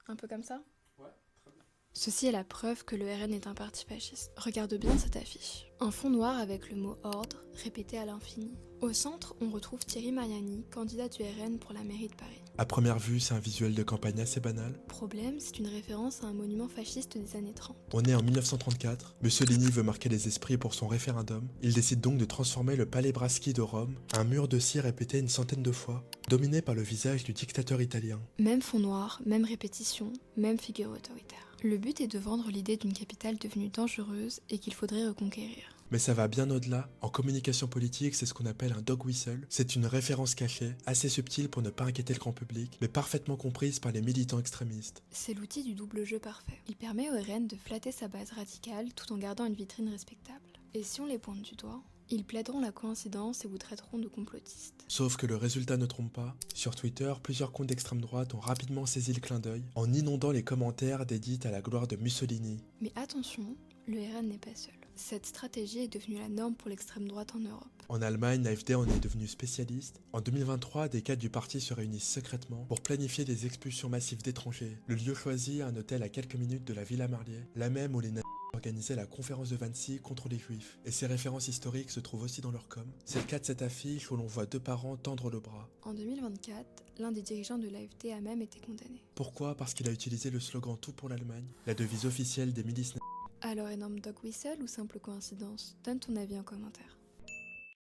Un peu comme ça? Ouais, très bien. Ceci est la preuve que le RN est un parti fasciste. Regarde bien cette affiche. Un fond noir avec le mot ordre répété à l'infini. Au centre, on retrouve Thierry Mariani, candidat du RN pour la mairie de Paris. À première vue, c'est un visuel de campagne assez banal. Problème, c'est une référence à un monument fasciste des années 30. On est en 1934, Mussolini veut marquer les esprits pour son référendum. Il décide donc de transformer le Palais Braschi de Rome, un mur de cire répété une centaine de fois, dominé par le visage du dictateur italien. Même fond noir, même répétition, même figure autoritaire. Le but est de vendre l'idée d'une capitale devenue dangereuse et qu'il faudrait reconquérir. Mais ça va bien au-delà. En communication politique, c'est ce qu'on appelle un dog whistle. C'est une référence cachée, assez subtile pour ne pas inquiéter le grand public, mais parfaitement comprise par les militants extrémistes. C'est l'outil du double jeu parfait. Il permet au RN de flatter sa base radicale tout en gardant une vitrine respectable. Et si on les pointe du doigt, ils plaideront la coïncidence et vous traiteront de complotistes. Sauf que le résultat ne trompe pas. Sur Twitter, plusieurs comptes d'extrême droite ont rapidement saisi le clin d'œil en inondant les commentaires dédiés à la gloire de Mussolini. Mais attention, le RN n'est pas seul. Cette stratégie est devenue la norme pour l'extrême droite en Europe. En Allemagne, l'AfD en est devenu spécialiste. En 2023, des cadres du parti se réunissent secrètement pour planifier des expulsions massives d'étrangers. Le lieu choisi, un hôtel à quelques minutes de la Villa Marlier, la même où les nazis organisaient la conférence de Wannsee contre les juifs. Et ces références historiques se trouvent aussi dans leur com. C'est le cas de cette affiche où l'on voit deux parents tendre le bras. En 2024, l'un des dirigeants de l'AfD a même été condamné. Pourquoi? Parce qu'il a utilisé le slogan Tout pour l'Allemagne, la devise officielle des milices. Alors énorme dog whistle ou simple coïncidence? Donne ton avis en commentaire.